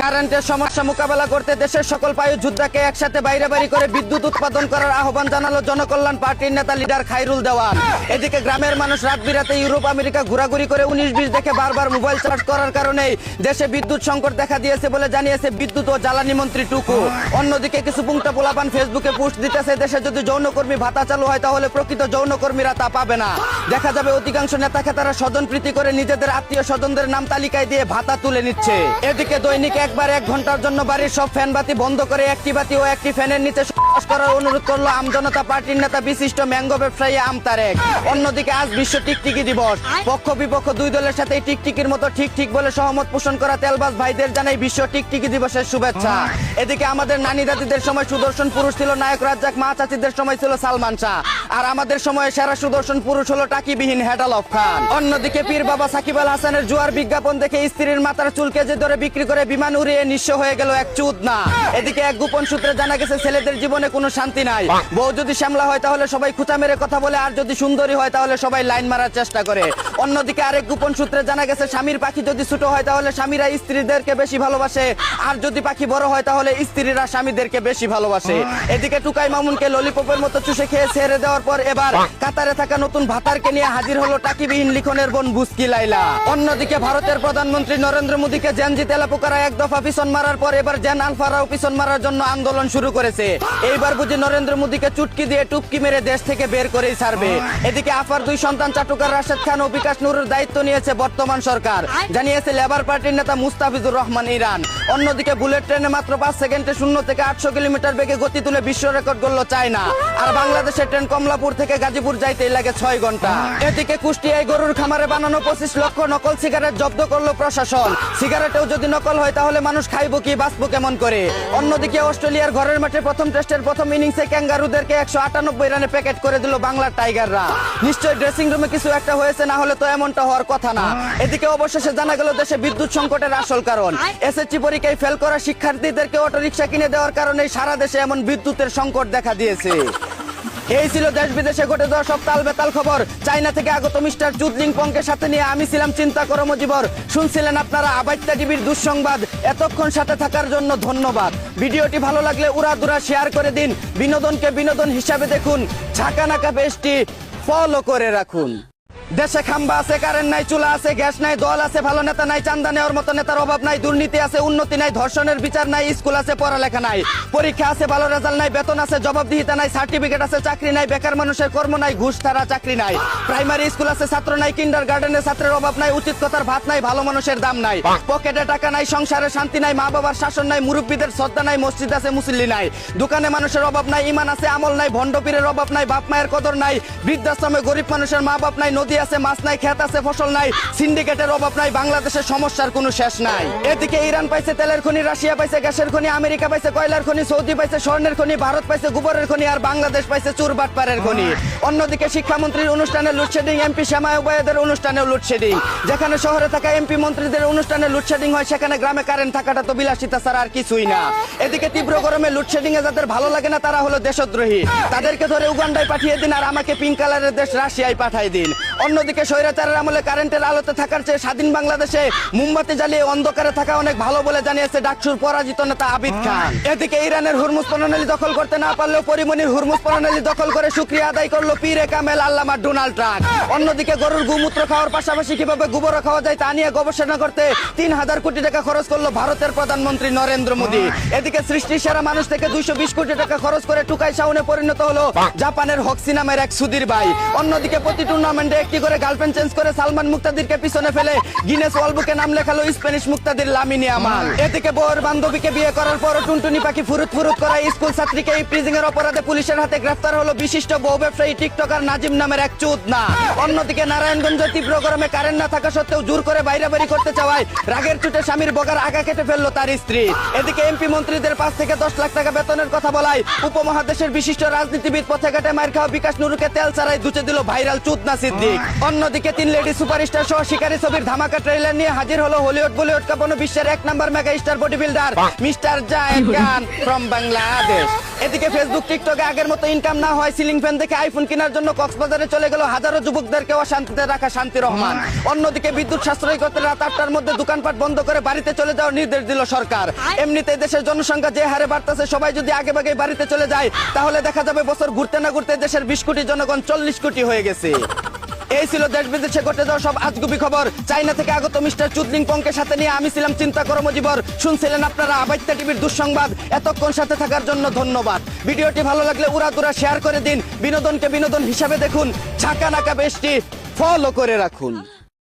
কারেন্টের সমস্যা মোকাবেলা করতে দেশের সকল বায়ু যোদ্ধাকে একসাথে বাইরে বাড়ি করে বিদ্যুৎ উৎপাদন করার আহ্বান জানালো জনকল্যাণ পার্টির নেতা লিডার খায়রুল দেওয়ান। এদিকে গ্রামের মানুষ রাত বিরাতে ইউরোপ আমেরিকা ঘোরাঘুরি করে 19-20 দেখে বারবার মোবাইল চার্জ করার কারণে দেশে বিদ্যুৎ সংকট দেখা দিয়েছে বলে জানিয়েছে বিদ্যুৎ ও জ্বালানি মন্ত্রী টুকু। অন্যদিকে কিছু পুংটা পোলাপান ফেসবুকে পোস্ট দিতেছে দেশে যদি যৌনকর্মী ভাতা চালু হয় তাহলে প্রকৃত যৌনকর্মীরা তা পাবে না। দেখা যাবে অধিকাংশ নেতা খেতারা স্বজনপ্রীতি করে নিজেদের আত্মীয় স্বজনদের নাম তালিকায় দিয়ে ভাতা তুলে নিচ্ছে। এদিকে দৈনিক একবার 1 ঘন্টার জন্য বাড়ির সব ফ্যান বাতি বন্ধ করে একটি বাতি ও একটি ফ্যানের নিচে করার অনুরোধ করলো আমজনতা পার্টির নেতা বিশিষ্ট ম্যাঙ্গো ব্যবসায়ী আম তারেক। অন্যদিকে আজ বিশ্ব টিকটিকি দিবস। পক্ষ বিপক্ষ দুই দলের সাথে টিকটিকির মতো ঠিক বলে সহমত পোষণ করা তেলবাজ ভাইদের জানাই বিশ্ব টিকটিকি দিবসের শুভেচ্ছা। এদিকে আমাদের নানি দাদিদের সময় সুদর্শন পুরুষ ছিল নায়ক রাজ্জাক, মা চাচিদের সময় ছিল সালমান শাহ, আর আমাদের সময়ে সেরা সুদর্শন পুরুষ হলো টাকিবিহীন হেডাল অফ খান। অন্যদিকে পীর বাবা সাকিব আল হাসানের জুয়ার বিজ্ঞাপন দেখে স্ত্রীর মাথার চুল কেজে ধরে বিক্রি করে বিমান উড়িয়ে নিঃস্ব হয়ে গেল এক চুদনা। এদিকে এক গোপন সূত্রে জানা গেছে ছেলেদের জীবনে কোনো শান্তি নাই। বউ যদি শ্যামলা হয় তাহলে সবাই খুঁচা মেরে কথা বলে, আর যদি সুন্দরী হয় তাহলে সবাই লাইন মারার চেষ্টা করে। অন্যদিকে আরেক গোপন সূত্রে জানা গেছে স্বামীর পাখি যদি ছোট হয় তাহলে স্বামীরা স্ত্রীদেরকে বেশি ভালোবাসে, আর যদি পাখি বড় হয় তাহলে স্ত্রীরা স্বামীদেরকে বেশি ভালোবাসে। এদিকে টুকাই মামুনকে ললিপপের মতো চুষে খেয়ে ছেড়ে দেওয়ার পর এবার কাতারে থাকা নতুন ভাতারকে নিয়ে হাজির হলো টাকিবিহীন লিখনের বোন বুস্কি লাইলা। অন্যদিকে ভারতের প্রধানমন্ত্রী নরেন্দ্র মোদীকে জেনজি তেলাপোকারা এক দফা পিছন মারার পর এবার জেন আলফারাও পিছন মারার জন্য আন্দোলন শুরু করেছে। এইবার বুঝি নরেন্দ্র মোদীকে চুটকি দিয়ে টুপকি মেরে দেশ থেকে বের করেই ছাড়বে। এদিকে আফার 2 সন্তান চাটুকার রাশেদ খান ও বিকাশ নুরের দায়িত্ব নিয়েছে বর্তমান সরকার, জানিয়েছে লেবার পার্টির নেতা মুস্তাফিজুর রহমান ইরান। অন্যদিকে বুলেট ট্রেনে মাত্র 5 সেকেন্ডে 0 থেকে 800 কিলোমিটার বেগে গতি তুলে বিশ্ব রেকর্ড গড়ল চায়না, আর বাংলাদেশের ট্রেন কমলাপুর থেকে গাজীপুর যাইতেই লাগে 6 ঘন্টা। এদিকে কুষ্টিয়ায় গরুর খামারে বানানো 25 লক্ষ নকল সিগারেট জব্দ করলো প্রশাসন। সিগারেটেও যদি নকল হয় তাহলে মানুষ খাইবো কি বাঁচবো কেমন করে। অন্যদিকে অস্ট্রেলিয়ার ঘরের মাঠে প্রথম টেস্টের প্রথম ইনিংসে ক্যাঙ্গারুদেরকে 198 রানে প্যাকেট করে দিল বাংলার টাইগাররা। নিশ্চয়ই ড্রেসিং রুমে কিছু একটা হয়েছে, না হলে তো এমনটা হওয়ার কথা না। এদিকে অবশেষে জানা গেল দেশে বিদ্যুৎ সংকটের আসল কারণ। এসএসসি পরীক্ষায় ফেল করা শিক্ষার্থীদেরকে অটোরিকশা কিনে দেওয়ার কারণে সারা দেশে এমন বিদ্যুতের সংকট দেখা দিয়েছে। এই ছিল দেশ বিদেশে ঘটে যাওয়া সব তাল বেতাল খবর। চায়না থেকে আগত মিস্টার চুদলিং পংকে সাথে নিয়ে আমি ছিলাম চিন্তা কর্মজীবর। শুনছিলেন আপনারা আবাইত্যা টিভির দুঃসংবাদ। এতক্ষণ সাথে থাকার জন্য ধন্যবাদ। ভিডিওটি ভালো লাগলে উড়াদুরা শেয়ার করে দিন। বিনোদনকে বিনোদন হিসাবে দেখুন। ঝাঁকানাকা পেজটি ফলো করে রাখুন। দেশে খাম্বা আছে, কারেন্ট নাই, চুলা আছে, গ্যাস নাই, দল আছে, ভালো নেতা নাই, চান্দা নেওয়ার মতো নেতার অভাব নাই, দুর্নীতি আছে, উন্নতি নাই, ধর্ষণের বিচার নাই, স্কুল আছে, পড়ালেখা নাই, পরীক্ষা আছে, ভালো রেজাল্ট নাই, বেতন আছে, জবাবদিহিতা নাই, সার্টিফিকেট আছে, চাকরি নাই, বেকার মানুষের কর্ম নাই, ঘুষ ছাড়া চাকরি নাই, প্রাইমারি স্কুল আছে, ছাত্র নাই, কিন্ডার গার্ডেনে ছাত্রের অভাব নাই, উচিত কথার ভাত নাই, ভালো মানুষের দাম নাই, পকেটে টাকা নাই, সংসারে শান্তি নাই, মা বাবার শাসন নাই, মুরব্বীদের শ্রদ্ধা নাই, মসজিদ আছে, মুসল্লি নাই, দোকানে মানুষের অভাব নাই, ইমান আছে, আমল নাই, ভণ্ড পীরের অভাব নাই, বাপ মায়ের কদর নাই, বৃদ্ধাশ্রমে গরিব মানুষের মা বাপ নাই, নদী আছে, মাছ নাই, খেত আছে, ফসল নাই, সিন্ডিকেটের অভাব নাই, বাংলাদেশের সমস্যার কোনো শেষ নাই। এদিকে ইরান পাইছে তেলের খনি, রাশিয়া পাইছে গ্যাসের খনি, আমেরিকা পাইছে কয়লার খনি, সৌদি পাইছে স্বর্ণের খনি, ভারত পাইছে গোবরের খনি, আর বাংলাদেশ পাইছে চুরবাটপাড়ের খনি। অন্যদিকে শিক্ষামন্ত্রীর অনুষ্ঠানে লোডশেডিং, এমপি শ্যামা উবায়েদের অনুষ্ঠানেও লোডশেডিং। যেখানে শহরে থাকা এমপি মন্ত্রীদের অনুষ্ঠানে লোডশেডিং হয়, সেখানে গ্রামে কারেন্ট থাকাটা তো বিলাসিতা ছাড়া আর কিছুই না। এদিকে তীব্র গরমে লোডশেডিং এ যাদের ভালো লাগে না তারা হলো দেশদ্রোহী। তাদেরকে ধরে উগান্ডায় পাঠিয়ে দিন, আর আমাকে পিঙ্ক কালারের দেশ রাশিয়ায় পাঠাই দিন। অন্যদিকে স্বৈরাচারের আমলে কারেন্টের আলোতে থাকার চেয়ে স্বাধীন বাংলাদেশে মোমবাতি জ্বালিয়ে অন্ধকারে থাকা অনেক ভালো বলে জানিয়েছে ডাকসুর পরাজিত নেতা আবিদ খান। এদিকে ইরানের হুরমুজ প্রণালী দখল করতে না পারলেও পরিমণির হুরমুজ প্রণালী দখল করে শুকরিয়া আদায় করলো পীরে কামেল আল্লামা ডোনাল্ড ট্রাম্প। অন্যদিকে গরুর গোমূত্র খাওয়ার পাশাপাশি কিভাবে গোবর খাওয়া যায় তা নিয়ে গবেষণা করতে 3000 কোটি টাকা খরচ করলো ভারতের প্রধানমন্ত্রী নরেন্দ্র মোদী। এদিকে সৃষ্টির সেরা মানুষ থেকে 220 কোটি টাকা খরচ করে টুকাই শাওনে পরিণত হলো জাপানের হক্সি নামের এক সুধীর ভাই। অন্যদিকে প্রতি টুর্নামেন্টে একটি করে গার্লফ্রেন্ড চেঞ্জ করে সালমান মুক্তাদিরকে পিছনে ফেলে গিনেস ওয়ার্ল্ড বুকে নাম লেখালো স্প্যানিশ মুক্তাদির লামিনী আমাল। এদিকে বউয়ের বান্ধবীকে বিয়ে করার পর টুনটুনি পাখি ফুরুত করা স্কুল ছাত্রীকে ইপ্রিজিং এর অপরাধে পুলিশের হাতে গ্রেফতার হলো বিশিষ্ট বউ ব্যবসায়ী টিকটকার নাজিম নামের এক চুদনা। অন্যদিকে নারায়ণগঞ্জে তীব্র গরমে কারেন্ট না থাকা সত্ত্বেও জোর করে বাইরে বাড়ি করতে চাওয়ায় রাগের চুটে স্বামীর বগার আগা কেটে ফেললো তার স্ত্রী। এদিকে এমপি মন্ত্রীদের 5 থেকে 10 লাখ টাকা বেতনের কথা বলায় উপমহাদেশের বিশিষ্ট রাজনীতিবিদ পথে ঘাটে মার খাওয়া বিকাশ নুরুকে তেল ছাড়াই দুচে দিল ভাইরাল চুদনা সিদ্দিক। মালিক। অন্যদিকে 3 লেডি সুপারস্টার সহ শিকারী ছবির ধামাকা ট্রেলার নিয়ে হাজির হলো হলিউড বলিউড কাঁপানো বিশ্বের 1 number mega star body builder mister giant Khan from Bangladesh. এদিকে ফেসবুক টিকটকে আগের মতো ইনকাম না হয় সিলিং ফ্যান দেখে আইফোন কেনার জন্য কক্সবাজারে চলে গেল হাজারো যুবকদেরকে অশান্তিতে রাখা শান্তি রহমান। অন্যদিকে বিদ্যুৎ সাশ্রয় করতে রাত 8টার মধ্যে দোকানপাট বন্ধ করে বাড়িতে চলে যাওয়ার নির্দেশ দিল সরকার। এমনিতে দেশের জনসংখ্যা যে হারে বাড়তেছে, সবাই যদি আগে ভাগে বাড়িতে চলে যায় তাহলে দেখা যাবে বছর ঘুরতে না ঘুরতে দেশের 20 কোটি জনগণ 40 কোটি হয়ে গেছে। এই ছিল দেশ বিদেশে ঘটে যাওয়া সব আজগুবি খবর। চাইনা থেকে আগত মিস্টার চুদলিং পংকের সাথে নিয়ে আমি ছিলাম চিন্তা কর্মজীবর। শুনছিলেন আপনারা আবাইত্যা টিভির দুঃসংবাদ। এতক্ষণ সাথে থাকার জন্য ধন্যবাদ। ভিডিওটি ভালো লাগলে উড়াদুরা শেয়ার করে দিন। বিনোদনকে বিনোদন হিসাবে দেখুন। ঝাঁকা নাকা বেশটি ফলো করে রাখুন।